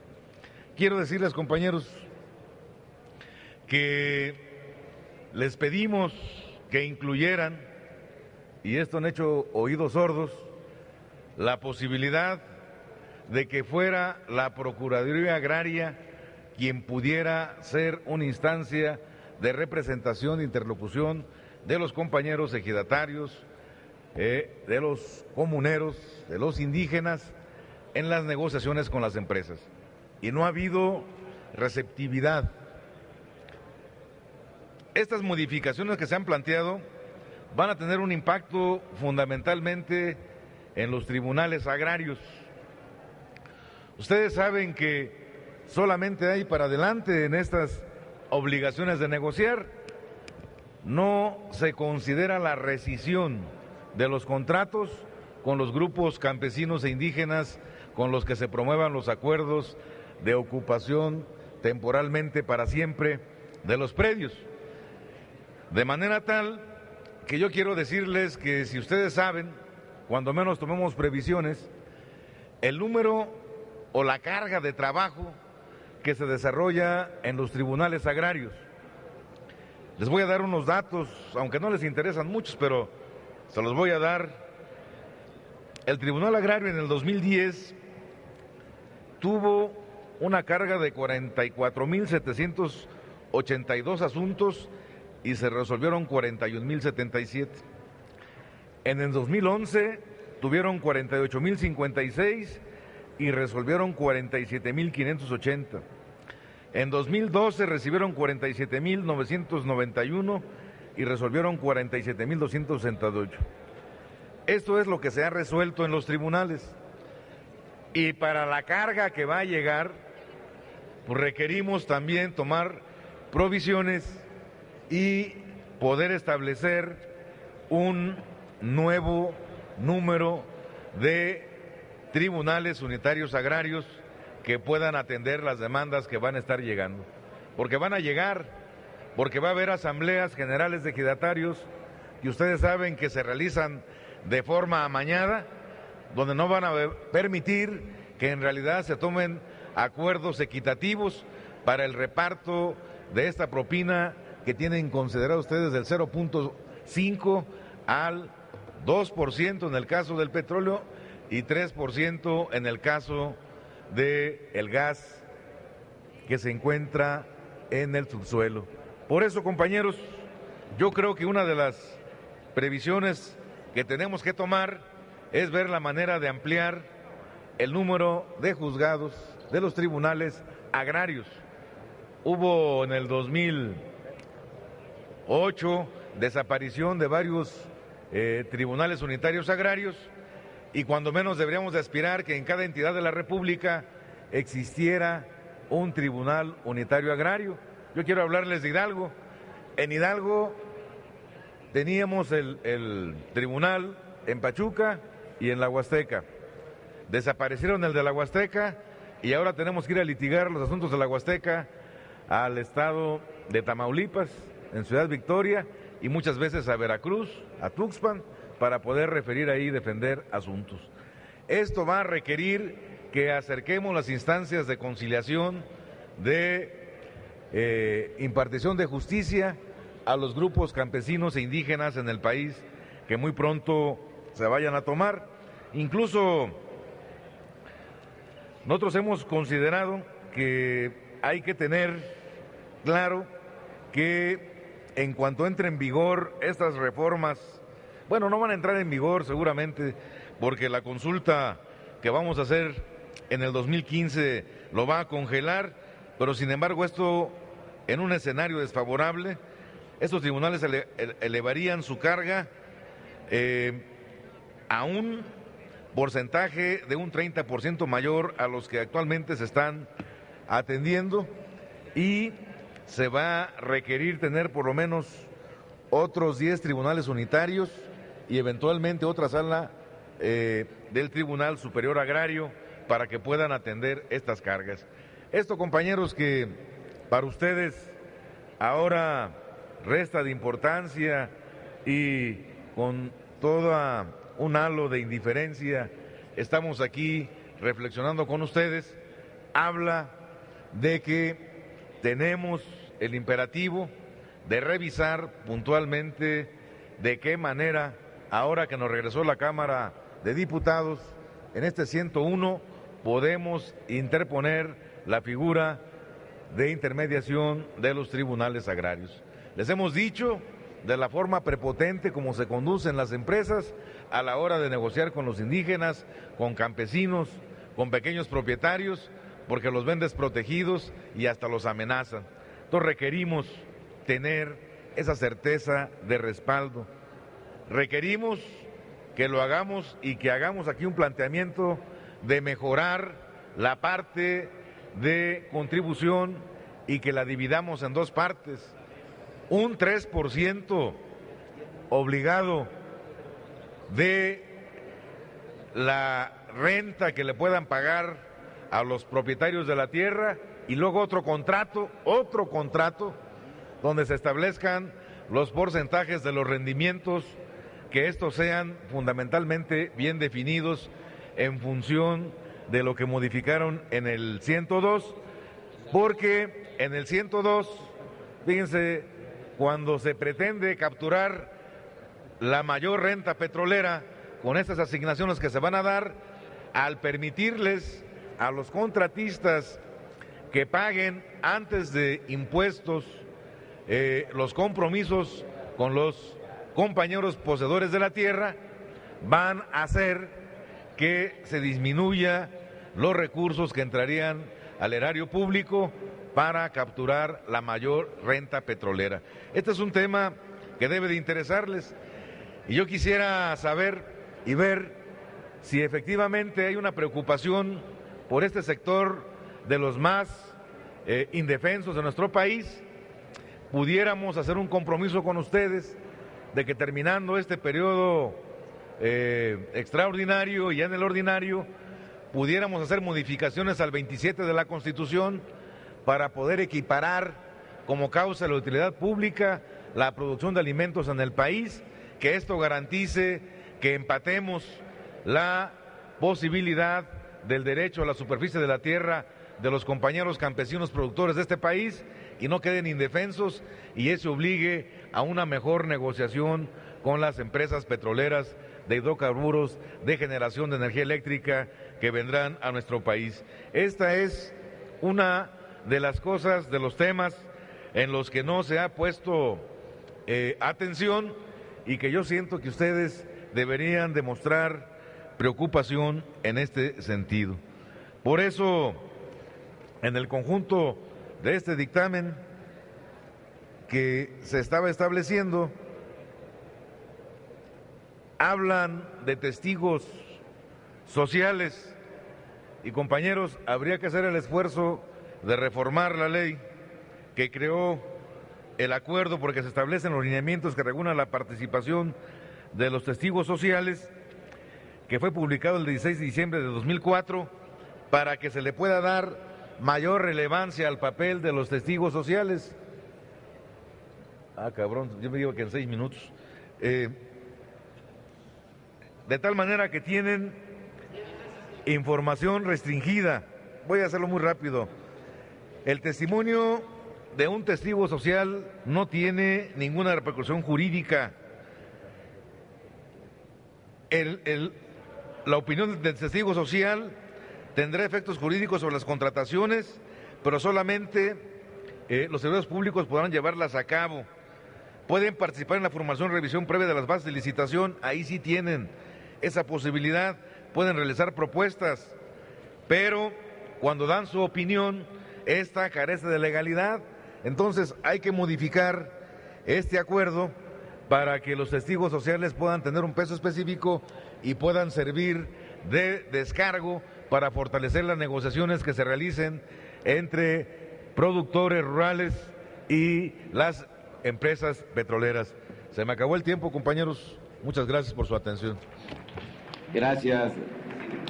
Quiero decirles, compañeros, que les pedimos que incluyeran, y esto han hecho oídos sordos, la posibilidad de que fuera la Procuraduría Agraria quien pudiera ser una instancia de representación, de interlocución de los compañeros ejidatarios, de los comuneros, de los indígenas, en las negociaciones con las empresas. Y no ha habido receptividad. Estas modificaciones que se han planteado van a tener un impacto fundamentalmente en los tribunales agrarios. Ustedes saben que solamente hay para adelante en estas obligaciones de negociar. No se considera la rescisión de los contratos con los grupos campesinos e indígenas con los que se promuevan los acuerdos de ocupación temporalmente para siempre de los predios. De manera tal que yo quiero decirles que si ustedes saben, cuando menos tomemos previsiones, el número o la carga de trabajo que se desarrolla en los tribunales agrarios. Les voy a dar unos datos, aunque no les interesan muchos, pero se los voy a dar. El Tribunal Agrario en el 2010 tuvo una carga de 44.782 asuntos y se resolvieron 41.077. En el 2011 tuvieron 48.056 y resolvieron 47.580. En 2012 recibieron 47.991 y resolvieron 47.268. Esto es lo que se ha resuelto en los tribunales. Y para la carga que va a llegar, pues requerimos también tomar provisiones y poder establecer un nuevo número de tribunales unitarios agrarios que puedan atender las demandas que van a estar llegando. Porque van a llegar, porque va a haber asambleas generales de ejidatarios que ustedes saben que se realizan de forma amañada, donde no van a permitir que en realidad se tomen acuerdos equitativos para el reparto de esta propina que tienen considerado ustedes del 0.5 al 2% en el caso del petróleo y 3% en el caso del gas que se encuentra en el subsuelo. Por eso, compañeros, yo creo que una de las previsiones que tenemos que tomar es ver la manera de ampliar el número de juzgados de los tribunales agrarios. Hubo en el 2008 desaparición de varios tribunales unitarios agrarios y cuando menos deberíamos de aspirar que en cada entidad de la República existiera un tribunal unitario agrario. Yo quiero hablarles de Hidalgo. En Hidalgo teníamos el tribunal en Pachuca y en la Huasteca. Desaparecieron el de la Huasteca y ahora tenemos que ir a litigar los asuntos de la Huasteca al estado de Tamaulipas, en Ciudad Victoria, y muchas veces a Veracruz, a Tuxpan, para poder referir ahí y defender asuntos. Esto va a requerir que acerquemos las instancias de conciliación, de impartición de justicia a los grupos campesinos e indígenas en el país que muy pronto se vayan a tomar. Incluso nosotros hemos considerado que hay que tener claro que en cuanto entre en vigor estas reformas, bueno, no van a entrar en vigor seguramente porque la consulta que vamos a hacer en el 2015 lo va a congelar, pero sin embargo esto en un escenario desfavorable, estos tribunales elevarían su carga a un porcentaje de un 30% mayor a los que actualmente se están atendiendo y se va a requerir tener por lo menos otros 10 tribunales unitarios y eventualmente otra sala del Tribunal Superior Agrario para que puedan atender estas cargas. Esto, compañeros, que para ustedes ahora resta de importancia y con toda un halo de indiferencia estamos aquí reflexionando con ustedes, habla de que tenemos el imperativo de revisar puntualmente de qué manera, ahora que nos regresó la Cámara de Diputados, en este 101 podemos interponer la figura de intermediación de los tribunales agrarios. Les hemos dicho de la forma prepotente como se conducen las empresas a la hora de negociar con los indígenas, con campesinos, con pequeños propietarios, porque los ven desprotegidos y hasta los amenazan. Entonces requerimos tener esa certeza de respaldo. Requerimos que lo hagamos y que hagamos aquí un planteamiento de mejorar la parte de contribución y que la dividamos en dos partes. Un 3% obligado de la renta que le puedan pagar a los propietarios de la tierra, y luego otro contrato donde se establezcan los porcentajes de los rendimientos, que estos sean fundamentalmente bien definidos en función de lo que modificaron en el 102, porque en el 102, fíjense, cuando se pretende capturar la mayor renta petrolera con estas asignaciones que se van a dar, al permitirles a los contratistas que paguen antes de impuestos los compromisos con los compañeros poseedores de la tierra, van a hacer que se disminuya los recursos que entrarían al erario público para capturar la mayor renta petrolera. Este es un tema que debe de interesarles, y yo quisiera saber y ver si efectivamente hay una preocupación por este sector de los más indefensos de nuestro país. Pudiéramos hacer un compromiso con ustedes de que terminando este periodo extraordinario y ya en el ordinario, pudiéramos hacer modificaciones al 27 de la Constitución para poder equiparar como causa de la utilidad pública la producción de alimentos en el país, que esto garantice que empatemos la posibilidad del derecho a la superficie de la tierra de los compañeros campesinos productores de este país y no queden indefensos, y eso obligue a una mejor negociación con las empresas petroleras de hidrocarburos de generación de energía eléctrica que vendrán a nuestro país. Esta es una de las cosas, de los temas en los que no se ha puesto atención, y que yo siento que ustedes deberían demostrar preocupación en este sentido. Por eso, en el conjunto de este dictamen que se estaba estableciendo, hablan de testigos sociales, y compañeros, habría que hacer el esfuerzo de reformar la ley que creó el acuerdo, porque se establecen los lineamientos que regulan la participación de los testigos sociales, que fue publicado el 16 de diciembre de 2004, para que se le pueda dar mayor relevancia al papel de los testigos sociales. Cabrón, yo me digo que en 6 minutos. De tal manera que tienen información restringida. Voy a hacerlo muy rápido. El testimonio de un testigo social no tiene ninguna repercusión jurídica. La opinión del testigo social tendrá efectos jurídicos sobre las contrataciones, pero solamente los servidores públicos podrán llevarlas a cabo. Pueden participar en la formación y revisión previa de las bases de licitación, ahí sí tienen esa posibilidad, pueden realizar propuestas, pero cuando dan su opinión, esta carece de legalidad. Entonces hay que modificar este acuerdo para que los testigos sociales puedan tener un peso específico y puedan servir de descargo para fortalecer las negociaciones que se realicen entre productores rurales y las empresas petroleras. Se me acabó el tiempo, compañeros. Muchas gracias por su atención. Gracias,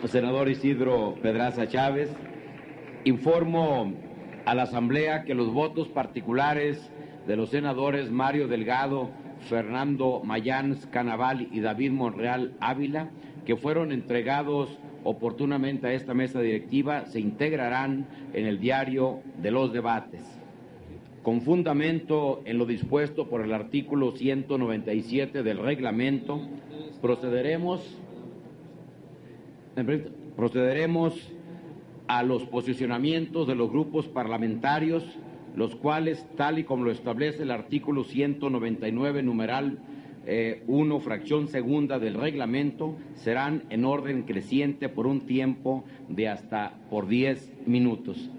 senador Isidro Pedraza Chávez. Informo a la Asamblea que los votos particulares de los senadores Mario Delgado, Fernando Mayans Canaval y David Monreal Ávila, que fueron entregados oportunamente a esta mesa directiva, se integrarán en el diario de los debates. Con fundamento en lo dispuesto por el artículo 197 del reglamento, procederemos a los posicionamientos de los grupos parlamentarios, los cuales, tal y como lo establece el artículo 199, numeral 1, fracción segunda del reglamento, serán en orden creciente por un tiempo de hasta por 10 minutos.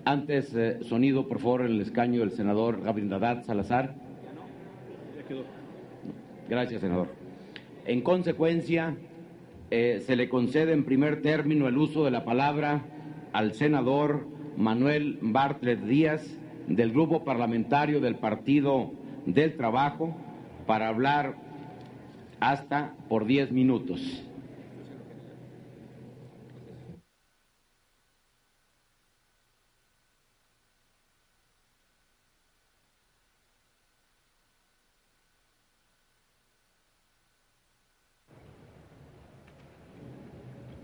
Antes, sonido, por favor, en el escaño del senador Gabriel Salazar. Gracias, senador. En consecuencia, se le concede en primer término el uso de la palabra al senador Manuel Bartlett Díaz, del Grupo Parlamentario del Partido del Trabajo, para hablar hasta por 10 minutos.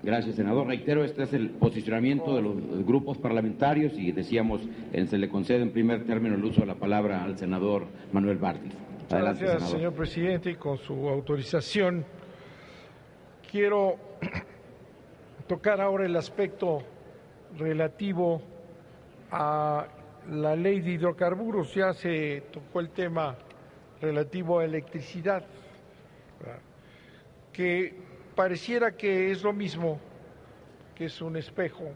Gracias, senador. Reitero, este es el posicionamiento de los grupos parlamentarios y decíamos, se le concede en primer término el uso de la palabra al senador Manuel Bartlett. Adelante, gracias, senador. señor presidente, y con su autorización quiero tocar ahora el aspecto relativo a la ley de hidrocarburos. Ya se tocó el tema relativo a electricidad, que pareciera que es lo mismo, que es un espejo,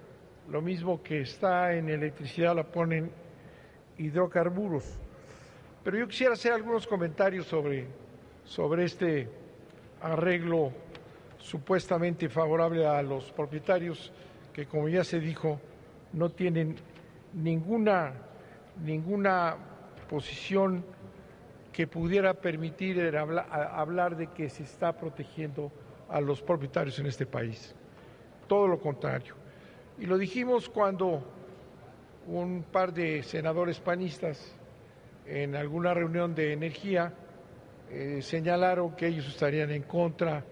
lo mismo que está en electricidad la ponen hidrocarburos. Pero yo quisiera hacer algunos comentarios sobre este arreglo supuestamente favorable a los propietarios, que, como ya se dijo, no tienen ninguna posición que pudiera permitir hablar de que se está protegiendo a los propietarios en este país. Todo lo contrario. Y lo dijimos cuando un par de senadores panistas en alguna reunión de energía señalaron que ellos estarían en contra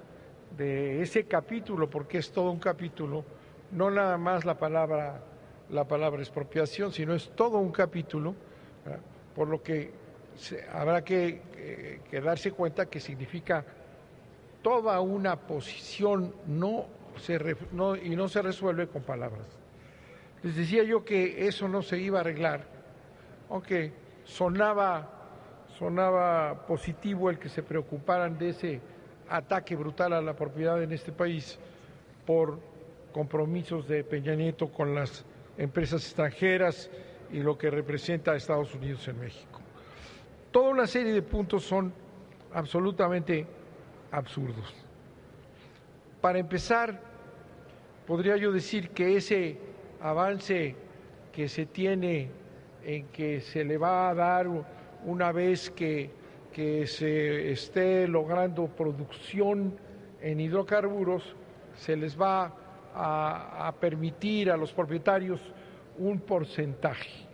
de ese capítulo, porque es todo un capítulo, no nada más la palabra expropiación, sino es todo un capítulo, por lo que habrá que darse cuenta que significa toda una posición y no se resuelve con palabras. Les decía yo que eso no se iba a arreglar, aunque sonaba positivo el que se preocuparan de ese ataque brutal a la propiedad en este país por compromisos de Peña Nieto con las empresas extranjeras y lo que representa a Estados Unidos en México. Toda una serie de puntos son absolutamente absurdos. Para empezar, podría yo decir que ese avance que se tiene en que se le va a dar una vez que se esté logrando producción en hidrocarburos, se les va a permitir a los propietarios un porcentaje.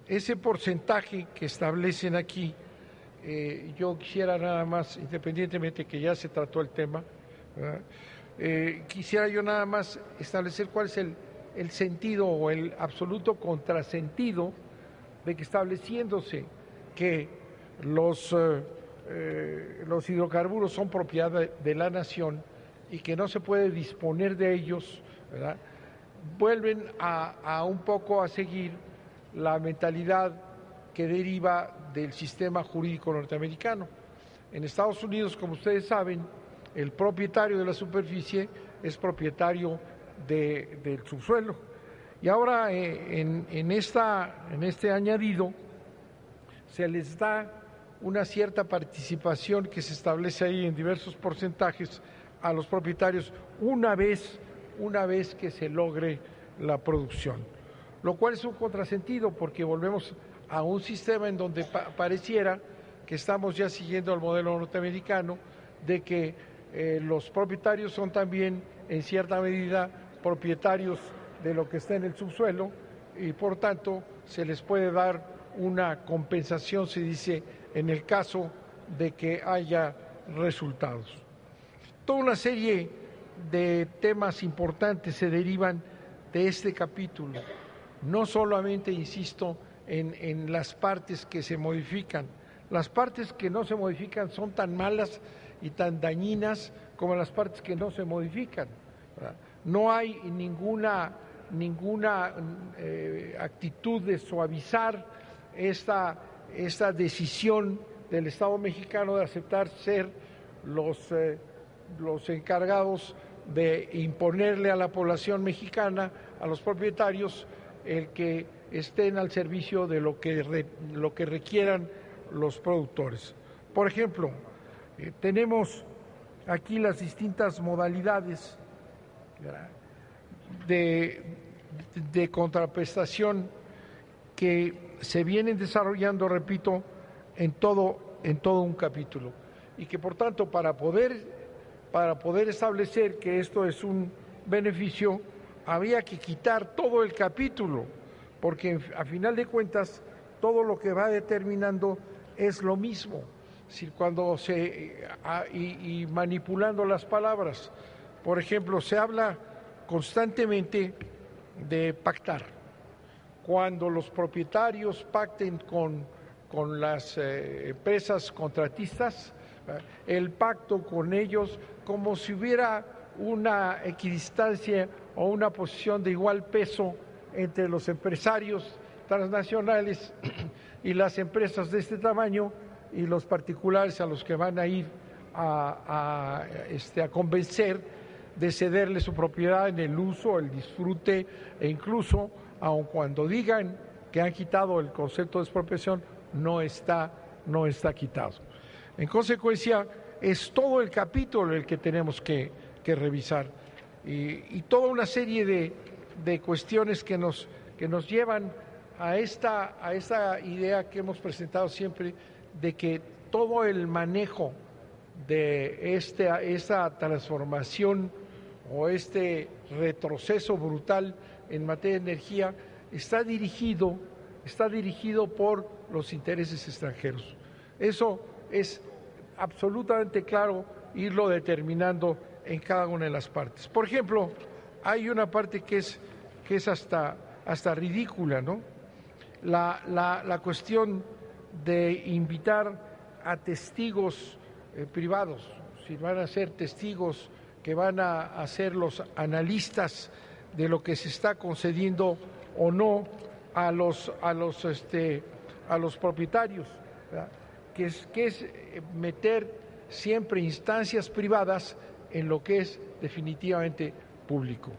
Ese porcentaje que establecen aquí, yo quisiera nada más, independientemente que ya se trató el tema, quisiera yo nada más establecer cuál es el sentido o el absoluto contrasentido de que, estableciéndose que los hidrocarburos son propiedad de la nación y que no se puede disponer de ellos, ¿verdad?, vuelven a un poco a seguir la mentalidad que deriva del sistema jurídico norteamericano. En Estados Unidos, como ustedes saben, el propietario de la superficie es propietario del subsuelo. Y ahora en este añadido se les da una cierta participación que se establece ahí en diversos porcentajes a los propietarios una vez que se logre la producción, lo cual es un contrasentido porque volvemos a un sistema en donde pareciera que estamos ya siguiendo el modelo norteamericano de que los propietarios son también en cierta medida propietarios de lo que está en el subsuelo y por tanto se les puede dar una compensación, se dice, en el caso de que haya resultados. Toda una serie de temas importantes se derivan de este capítulo, no solamente, insisto, en las partes que se modifican. Las partes que no se modifican son tan malas y tan dañinas como las partes que no se modifican, ¿verdad? No hay ninguna actitud de suavizar esta decisión del Estado mexicano de aceptar ser los encargados de imponerle a la población mexicana, a los propietarios, el que estén al servicio de lo que requieran los productores. Por ejemplo, tenemos aquí las distintas modalidades de contraprestación que se vienen desarrollando, repito, en todo un capítulo, y que por tanto para poder establecer que esto es un beneficio había que quitar todo el capítulo, porque a final de cuentas todo lo que va determinando es lo mismo, es decir, cuando y manipulando las palabras, Por ejemplo, se habla constantemente de pactar. Cuando los propietarios pacten con las empresas contratistas, el pacto con ellos como si hubiera una equidistancia o una posición de igual peso entre los empresarios transnacionales y las empresas de este tamaño y los particulares a los que van a ir a convencer de cederle su propiedad en el uso, el disfrute e incluso, aun cuando digan que han quitado el concepto de expropiación, no está quitado. En consecuencia, es todo el capítulo el que tenemos que revisar y toda una serie de cuestiones que nos llevan a esta idea que hemos presentado siempre de que todo el manejo de esta transformación o este retroceso brutal en materia de energía está dirigido por los intereses extranjeros. Eso es absolutamente claro irlo determinando en cada una de las partes. Por ejemplo, hay una parte que es hasta ridícula, ¿no? La cuestión de invitar a testigos privados, si van a ser testigos que van a ser los analistas de lo que se está concediendo o no a los propietarios, ¿verdad? que es meter siempre instancias privadas en lo que es definitivamente público.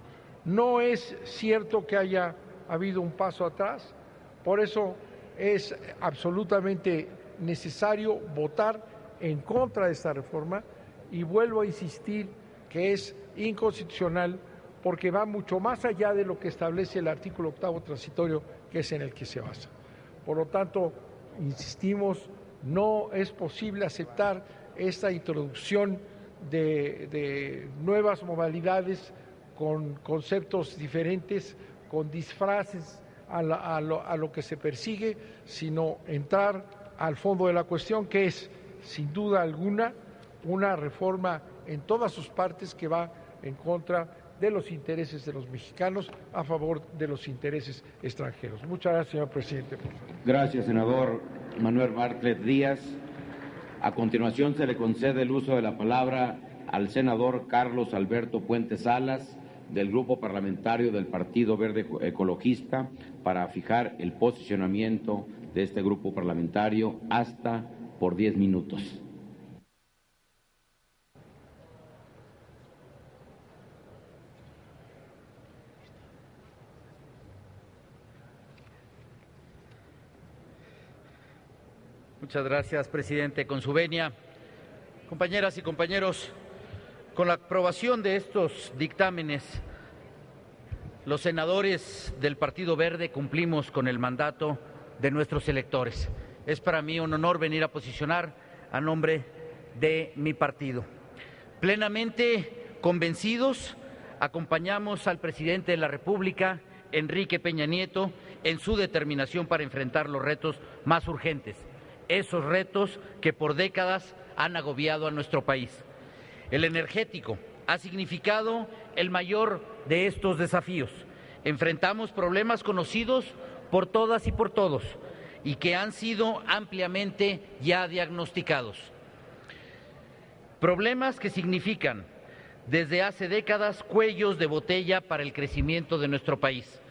No es cierto que haya habido un paso atrás, por eso es absolutamente necesario votar en contra de esta reforma y vuelvo a insistir que es inconstitucional porque va mucho más allá de lo que establece el artículo 8º transitorio, que es en el que se basa. Por lo tanto, insistimos, no es posible aceptar esta introducción de nuevas modalidades con conceptos diferentes, con disfraces a lo que se persigue, sino entrar al fondo de la cuestión, que es, sin duda alguna, una reforma en todas sus partes que va en contra de los intereses de los mexicanos a favor de los intereses extranjeros. Muchas gracias, señor presidente. Gracias, senador Manuel Bartlett Díaz. A continuación se le concede el uso de la palabra al senador Carlos Alberto Puente Salas, del Grupo Parlamentario del Partido Verde Ecologista, para fijar el posicionamiento de este grupo parlamentario hasta por 10 minutos. Muchas gracias, presidente. Con su venia, compañeras y compañeros, con la aprobación de estos dictámenes, los senadores del Partido Verde cumplimos con el mandato de nuestros electores. Es para mí un honor venir a posicionar a nombre de mi partido. Plenamente convencidos, acompañamos al presidente de la República, Enrique Peña Nieto, en su determinación para enfrentar los retos más urgentes, esos retos que por décadas han agobiado a nuestro país. El energético ha significado el mayor de estos desafíos. Enfrentamos problemas conocidos por todas y por todos y que han sido ampliamente ya diagnosticados. Problemas que significan desde hace décadas cuellos de botella para el crecimiento de nuestro país.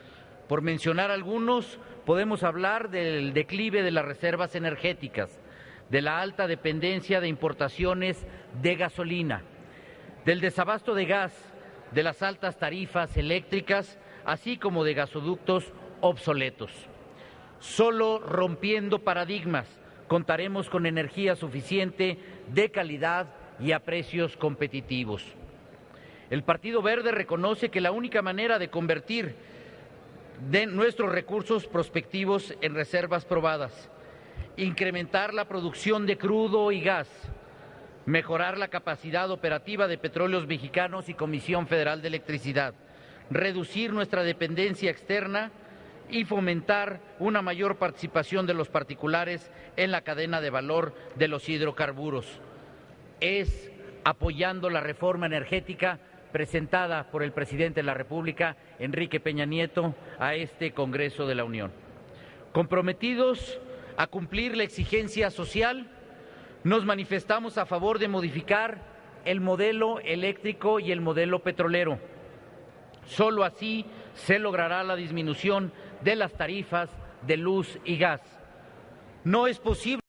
Por mencionar algunos, podemos hablar del declive de las reservas energéticas, de la alta dependencia de importaciones de gasolina, del desabasto de gas, de las altas tarifas eléctricas, así como de gasoductos obsoletos. Solo rompiendo paradigmas contaremos con energía suficiente, de calidad y a precios competitivos. El Partido Verde reconoce que la única manera de convertir nuestros recursos prospectivos en reservas probadas, incrementar la producción de crudo y gas, mejorar la capacidad operativa de Petróleos Mexicanos y Comisión Federal de Electricidad, reducir nuestra dependencia externa y fomentar una mayor participación de los particulares en la cadena de valor de los hidrocarburos. Es apoyando la reforma energética presentada por el presidente de la República, Enrique Peña Nieto, a este Congreso de la Unión. Comprometidos a cumplir la exigencia social, nos manifestamos a favor de modificar el modelo eléctrico y el modelo petrolero. Solo así se logrará la disminución de las tarifas de luz y gas. No es posible